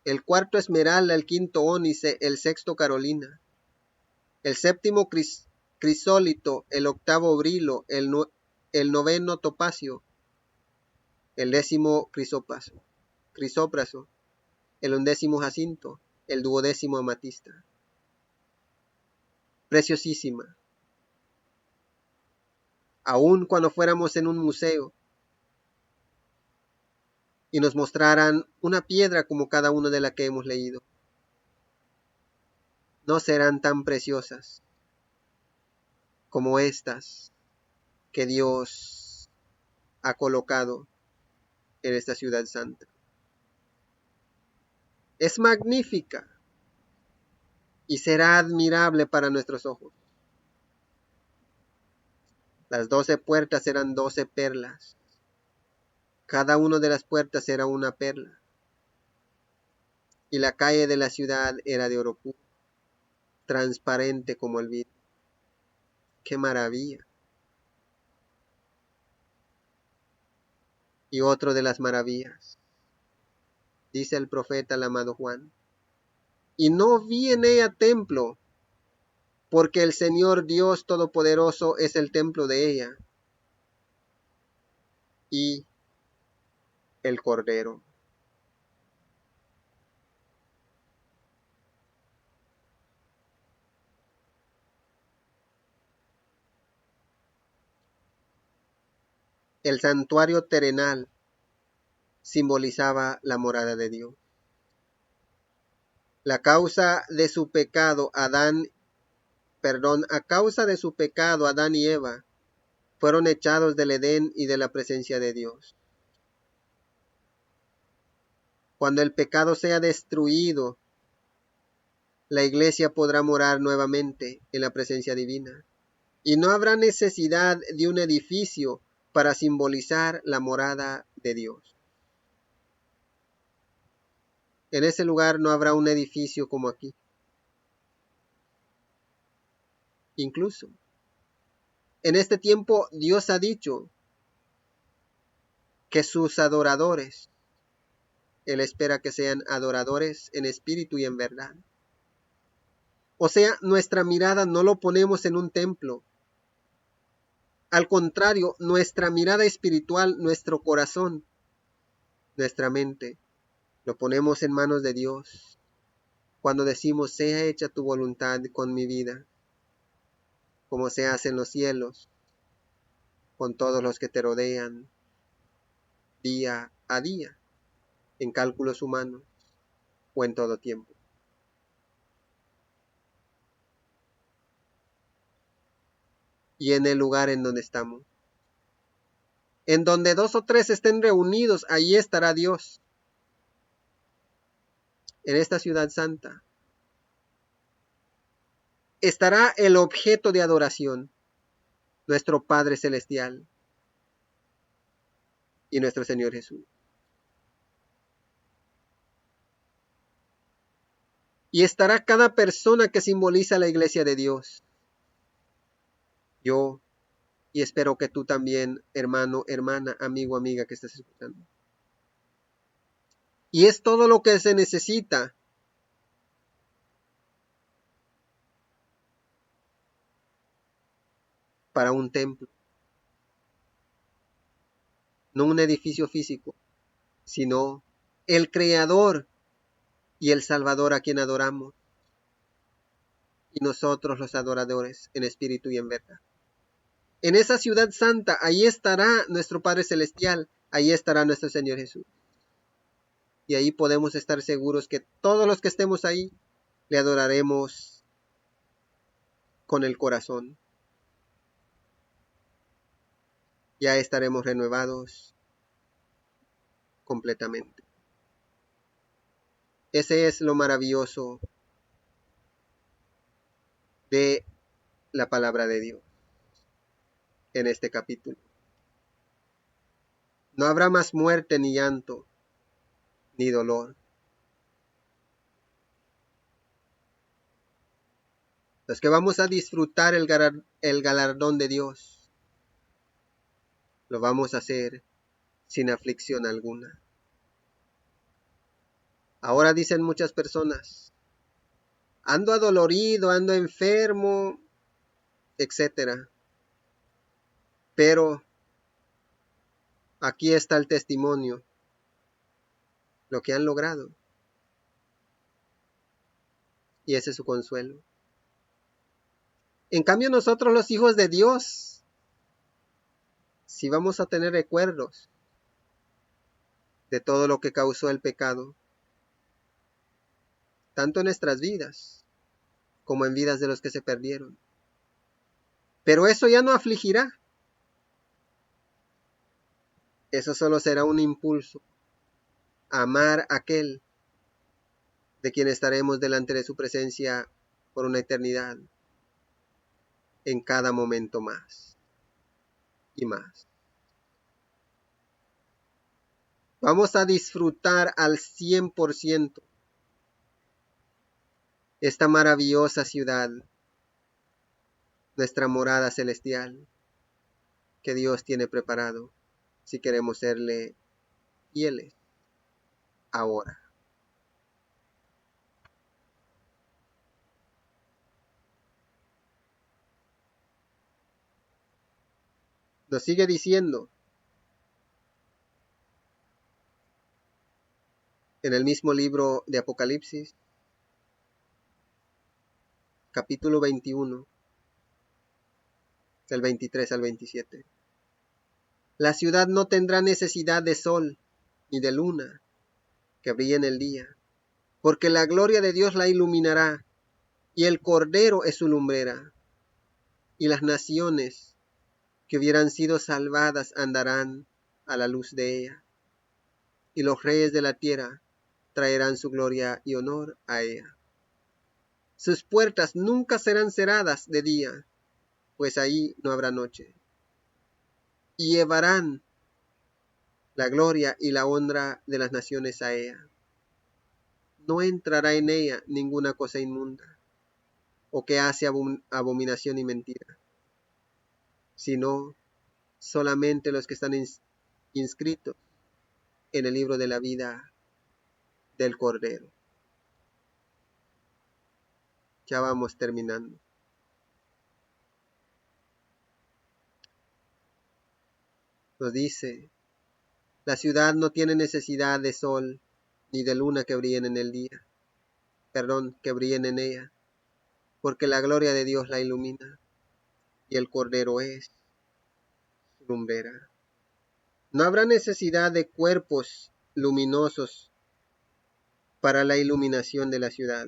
el cuarto esmeralda, el quinto ónice, el sexto carolina, el séptimo crisólito, el octavo brilo, el noveno topacio, el décimo crisópraso, el undécimo jacinto, el duodécimo amatista. Preciosísima. Aun cuando fuéramos en un museo y nos mostraran una piedra como cada una de las que hemos leído, no serán tan preciosas como estas que Dios ha colocado en esta ciudad santa. Es magnífica y será admirable para nuestros ojos. Las 12 puertas eran 12 perlas. Cada una de las puertas era una perla. Y la calle de la ciudad era de oro puro, transparente como el vidrio. ¡Qué maravilla! Y otro de las maravillas, dice el profeta, el amado Juan, y no vi en ella templo, porque el Señor Dios Todopoderoso es el templo de ella, y el Cordero. El santuario terrenal simbolizaba la morada de Dios. La causa de su pecado, a causa de su pecado, Adán y Eva fueron echados del Edén y de la presencia de Dios. Cuando el pecado sea destruido, la iglesia podrá morar nuevamente en la presencia divina. Y no habrá necesidad de un edificio para simbolizar la morada de Dios. En ese lugar no habrá un edificio como aquí. Incluso, en este tiempo Dios ha dicho que sus adoradores, Él espera que sean adoradores en espíritu y en verdad. O sea, nuestra mirada no lo ponemos en un templo. Al contrario, nuestra mirada espiritual, nuestro corazón, nuestra mente, lo ponemos en manos de Dios. Cuando decimos, sea hecha tu voluntad con mi vida, como se hace en los cielos, con todos los que te rodean, día a día, en cálculos humanos o en todo tiempo. Y en el lugar en donde estamos. En donde 2 o 3 estén reunidos, allí estará Dios. En esta ciudad santa estará el objeto de adoración, nuestro Padre Celestial y nuestro Señor Jesús. Y estará cada persona que simboliza la iglesia de Dios. Yo, y espero que tú también, hermano, hermana, amigo, amiga que estás escuchando. Y es todo lo que se necesita para un templo. No un edificio físico, sino el Creador y el Salvador a quien adoramos. Y nosotros los adoradores en espíritu y en verdad. En esa ciudad santa, ahí estará nuestro Padre Celestial, ahí estará nuestro Señor Jesús. Y ahí podemos estar seguros que todos los que estemos ahí le adoraremos con el corazón. Ya estaremos renuevados completamente. Ese es lo maravilloso de la palabra de Dios en este capítulo. No habrá más muerte, ni llanto, ni dolor. Los que vamos a disfrutar el galardón de Dios, lo vamos a hacer sin aflicción alguna. Ahora dicen muchas personas, ando adolorido, ando enfermo, etcétera. Pero aquí está el testimonio, lo que han logrado. Y ese es su consuelo. En cambio nosotros los hijos de Dios, si vamos a tener recuerdos de todo lo que causó el pecado, tanto en nuestras vidas como en vidas de los que se perdieron. Pero eso ya no afligirá. Eso solo será un impulso a amar a aquel de quien estaremos delante de su presencia por una eternidad, en cada momento más y más. Vamos a disfrutar al 100% esta maravillosa ciudad, nuestra morada celestial que Dios tiene preparado si queremos serle fieles ahora. Nos sigue diciendo en el mismo libro de Apocalipsis, capítulo 21, del 23 al 27. La ciudad no tendrá necesidad de sol ni de luna que brille en el día, porque la gloria de Dios la iluminará, y el Cordero es su lumbrera, y las naciones que hubieran sido salvadas andarán a la luz de ella, y los reyes de la tierra traerán su gloria y honor a ella. Sus puertas nunca serán cerradas de día, pues ahí no habrá noche. Y llevarán la gloria y la honra de las naciones a ella. No entrará en ella ninguna cosa inmunda, o que hace abominación y mentira, sino solamente los que están inscritos en el libro de la vida del Cordero. Ya vamos terminando. Nos dice, la ciudad no tiene necesidad de sol ni de luna que brillen en el día, que brillen en ella, porque la gloria de Dios la ilumina, y el Cordero es su lumbrera. No habrá necesidad de cuerpos luminosos para la iluminación de la ciudad.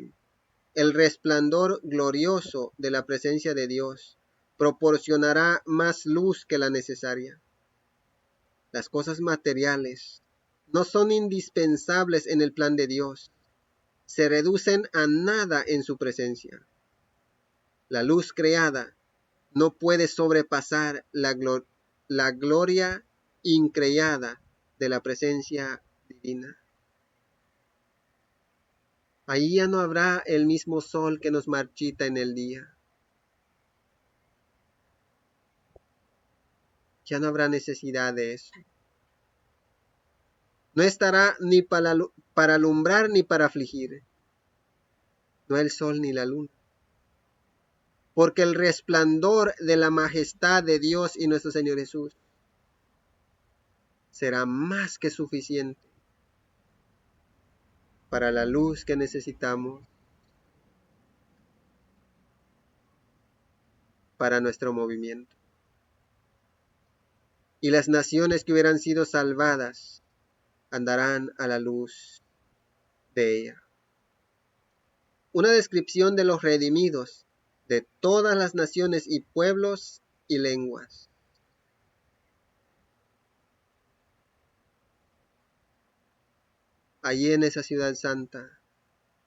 El resplandor glorioso de la presencia de Dios proporcionará más luz que la necesaria. Las cosas materiales no son indispensables en el plan de Dios. Se reducen a nada en su presencia. La luz creada no puede sobrepasar la gloria increada de la presencia divina. Ahí ya no habrá el mismo sol que nos marchita en el día. Ya no habrá necesidad de eso. No estará ni para alumbrar ni para afligir, no el sol ni la luna. Porque el resplandor de la majestad de Dios y nuestro Señor Jesús será más que suficiente para la luz que necesitamos para nuestro movimiento. Y las naciones que hubieran sido salvadas andarán a la luz de ella. Una descripción de los redimidos de todas las naciones y pueblos y lenguas. Allí en esa ciudad santa,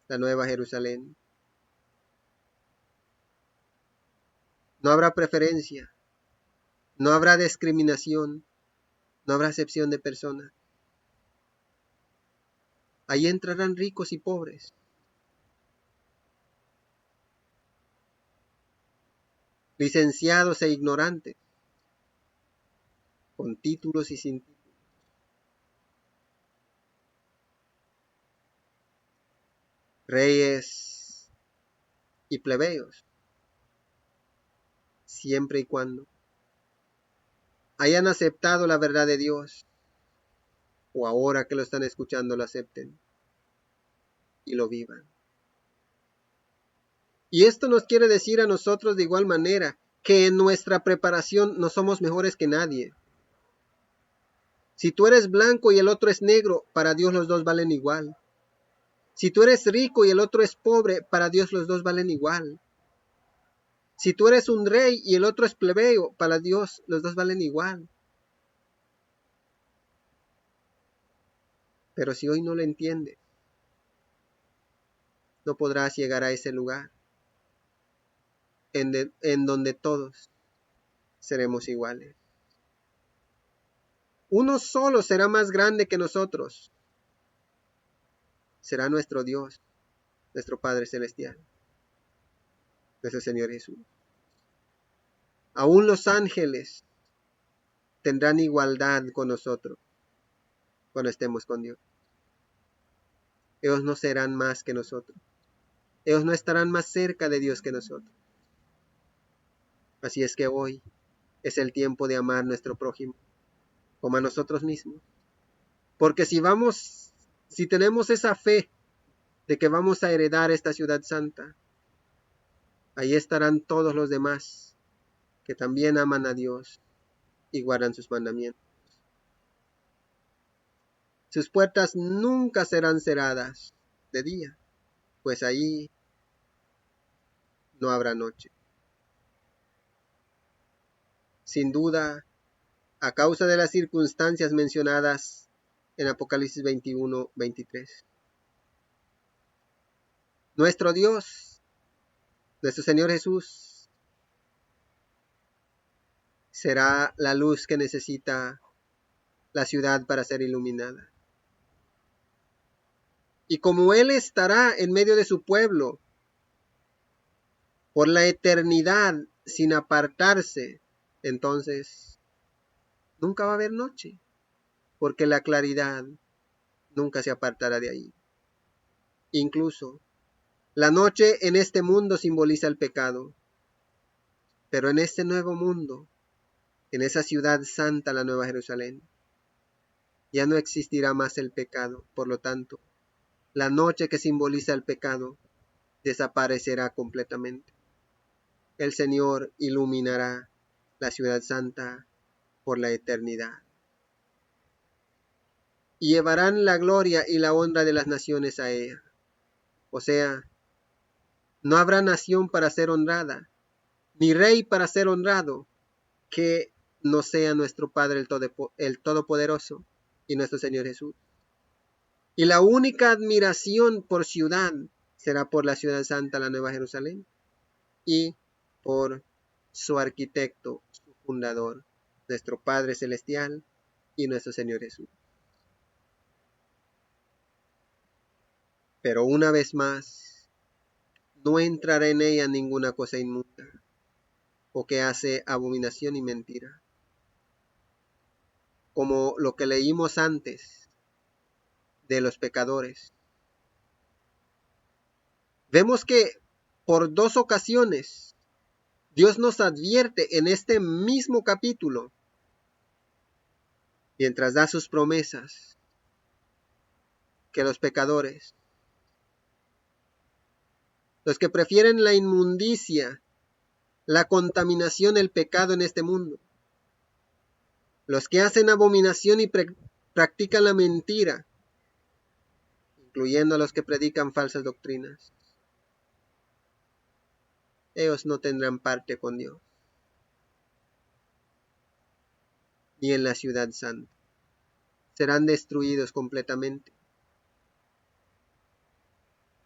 la Nueva Jerusalén, no habrá preferencia, no habrá discriminación, no habrá acepción de personas. Allí entrarán ricos y pobres, licenciados e ignorantes, con títulos y sin títulos, reyes y plebeyos, siempre y cuando hayan aceptado la verdad de Dios, o ahora que lo están escuchando lo acepten y lo vivan. Y esto nos quiere decir a nosotros de igual manera que en nuestra preparación no somos mejores que nadie. Si tú eres blanco y el otro es negro, para Dios los dos valen igual. Si tú eres rico y el otro es pobre, para Dios los dos valen igual. Si tú eres un rey y el otro es plebeyo, para Dios los dos valen igual. Pero si hoy no lo entiendes, no podrás llegar a ese lugar en donde todos seremos iguales. Uno solo será más grande que nosotros. Será nuestro Dios, nuestro Padre Celestial, nuestro Señor Jesús. Aún los ángeles tendrán igualdad con nosotros cuando estemos con Dios. Ellos no serán más que nosotros. Ellos no estarán más cerca de Dios que nosotros. Así es que hoy es el tiempo de amar a nuestro prójimo como a nosotros mismos. Porque si tenemos esa fe de que vamos a heredar esta ciudad santa, ahí estarán todos los demás que también aman a Dios y guardan sus mandamientos. Sus puertas nunca serán cerradas de día, pues ahí no habrá noche. Sin duda, a causa de las circunstancias mencionadas en Apocalipsis 21-23. Nuestro Dios, nuestro Señor Jesús, será la luz que necesita la ciudad para ser iluminada. Y como Él estará en medio de su pueblo por la eternidad sin apartarse, entonces nunca va a haber noche, porque la claridad nunca se apartará de ahí. Incluso la noche en este mundo simboliza el pecado, pero en este nuevo mundo, en esa ciudad santa, la Nueva Jerusalén, ya no existirá más el pecado. Por lo tanto, la noche que simboliza el pecado desaparecerá completamente. El Señor iluminará la ciudad santa por la eternidad. Y llevarán la gloria y la honra de las naciones a ella. O sea, no habrá nación para ser honrada, ni rey para ser honrado, que no sea nuestro Padre el Todopoderoso y nuestro Señor Jesús. Y la única admiración por ciudad será por la ciudad santa, la Nueva Jerusalén, y por su arquitecto, su fundador, nuestro Padre Celestial y nuestro Señor Jesús. Pero una vez más, no entrará en ella ninguna cosa inmunda, o que hace abominación y mentira, como lo que leímos antes de los pecadores. Vemos que por 2 ocasiones Dios nos advierte en este mismo capítulo, mientras da sus promesas, que los pecadores, los que prefieren la inmundicia, la contaminación, el pecado en este mundo, los que hacen abominación y practican la mentira, incluyendo a los que predican falsas doctrinas, ellos no tendrán parte con Dios, ni en la ciudad santa. Serán destruidos completamente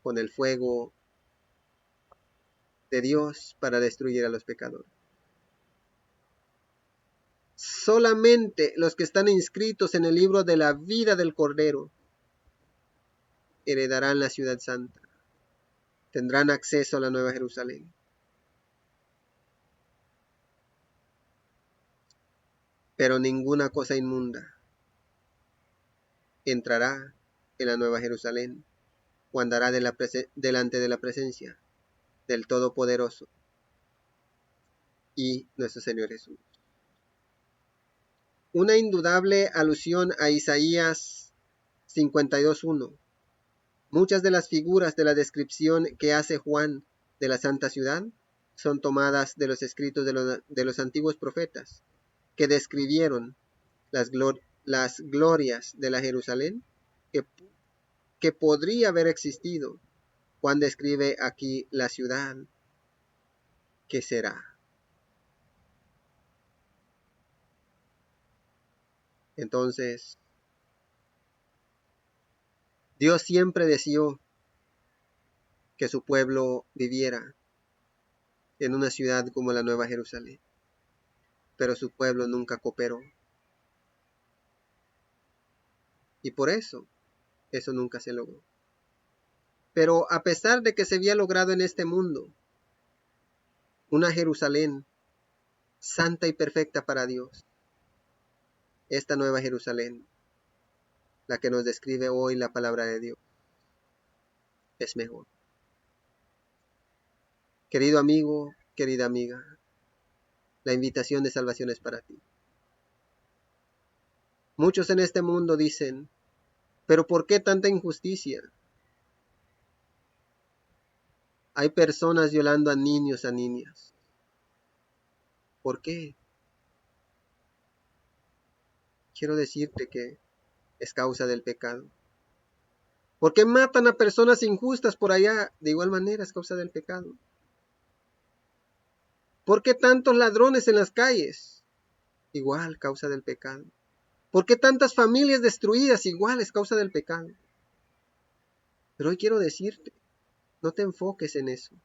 con el fuego de Dios para destruir a los pecadores. Solamente los que están inscritos en el libro de la vida del Cordero heredarán la ciudad santa, tendrán acceso a la Nueva Jerusalén. Pero ninguna cosa inmunda entrará en la Nueva Jerusalén o andará delante de la presencia del Todopoderoso y nuestro Señor Jesús. Una indudable alusión a Isaías 52:1. Muchas de las figuras de la descripción que hace Juan de la Santa Ciudad son tomadas de los escritos de los antiguos profetas, que describieron las glorias de la Jerusalén que podría haber existido. Juan describe aquí la ciudad que será. Entonces, Dios siempre deseó que su pueblo viviera en una ciudad como la Nueva Jerusalén, pero su pueblo nunca cooperó. Y por eso nunca se logró. Pero a pesar de que se había logrado en este mundo una Jerusalén santa y perfecta para Dios, esta Nueva Jerusalén, la que nos describe hoy la palabra de Dios, es mejor. Querido amigo, querida amiga, La invitación de salvación es para ti. Muchos en este mundo dicen, pero ¿por qué tanta injusticia? Hay personas violando a niños, a niñas. ¿Por qué? Quiero decirte que es causa del pecado. ¿Por qué matan a personas injustas por allá? De igual manera es causa del pecado. ¿Por qué tantos ladrones en las calles? Igual causa del pecado. ¿Por qué tantas familias destruidas? Igual es causa del pecado. Pero hoy quiero decirte, no te enfoques en eso.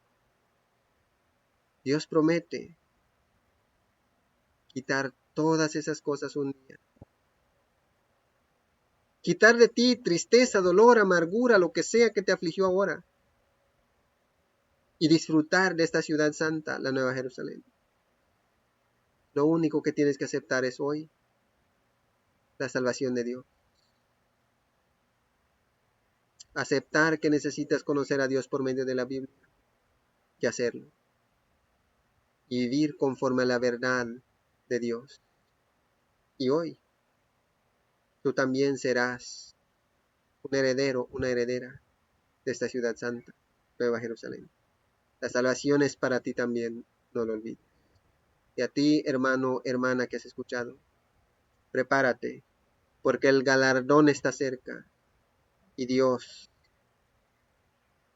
Dios promete quitar todas esas cosas un día. Quitar de ti tristeza, dolor, amargura, lo que sea que te afligió ahora. Y disfrutar de esta ciudad santa, la Nueva Jerusalén. Lo único que tienes que aceptar es hoy la salvación de Dios. Aceptar que necesitas conocer a Dios por medio de la Biblia y hacerlo. Y vivir conforme a la verdad de Dios. Y hoy tú también serás un heredero, una heredera de esta ciudad santa, Nueva Jerusalén. La salvación es para ti también, no lo olvides. Y a ti, hermano, hermana que has escuchado, prepárate, porque el galardón está cerca y Dios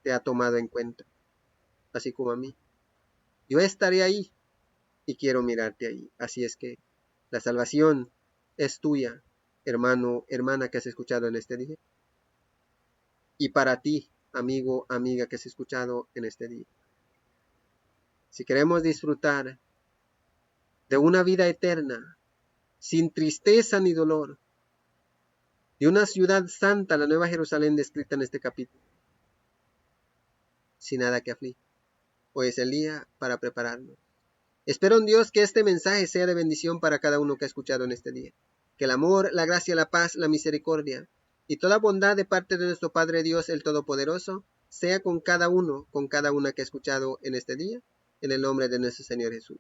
te ha tomado en cuenta, así como a mí. Yo estaré ahí y quiero mirarte ahí. Así es que la salvación es tuya, hermano, hermana que has escuchado en este día. Y para ti, amigo, amiga que has escuchado en este día. Si queremos disfrutar de una vida eterna, sin tristeza ni dolor, de una ciudad santa, la Nueva Jerusalén descrita en este capítulo, sin nada que aflige, hoy es el día para prepararnos. Espero en Dios que este mensaje sea de bendición para cada uno que ha escuchado en este día. Que el amor, la gracia, la paz, la misericordia y toda bondad de parte de nuestro Padre Dios el Todopoderoso sea con cada uno, con cada una que ha escuchado en este día, en el nombre de nuestro Señor Jesús.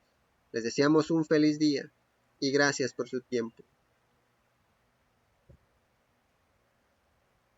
Les deseamos un feliz día y gracias por su tiempo.